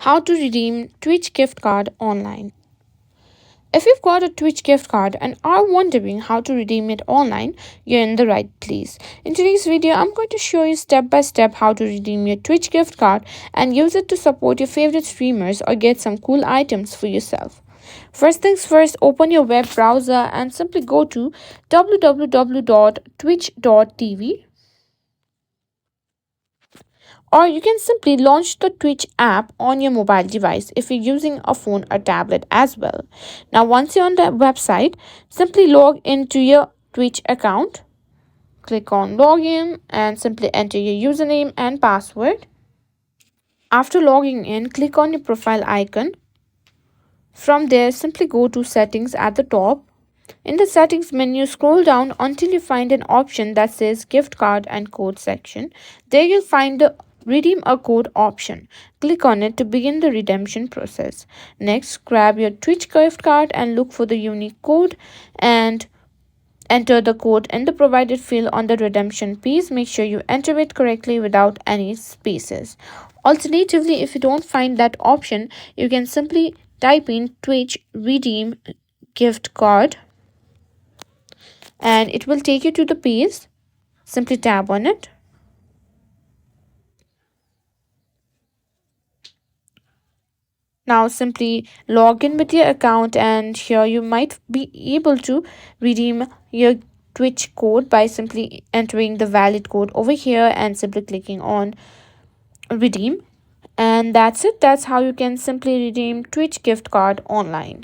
How to redeem Twitch gift card online. If you've got a Twitch gift card and are wondering how to redeem it online, you're in the right place. In today's video, I'm going to show you step by step how to redeem your Twitch gift card and use it to support your favorite streamers or get some cool items for yourself. First things first, open your web browser and simply go to www.twitch.tv, or you can simply launch the Twitch app on your mobile device if you're using a phone or tablet as well. Now, once you're on the website, simply log into your Twitch account. Click on login and simply enter your username and password. After logging in, click on your profile icon. From there, simply go to settings at the top. In the settings menu, scroll down until you find an option that says gift card and code section. There you'll find the redeem a code option. Click on it to begin the redemption process. Next, grab your Twitch gift card and look for the unique code and enter the code in the provided field on the redemption page. Make sure you enter it correctly without any spaces. Alternatively, if you don't find that option, you can simply type in Twitch redeem gift card and it will take you to the page. Simply tap on it. Now simply log in with your account and here you might be able to redeem your Twitch code by simply entering the valid code over here and simply clicking on redeem. And that's it. That's how you can simply redeem Twitch gift card online.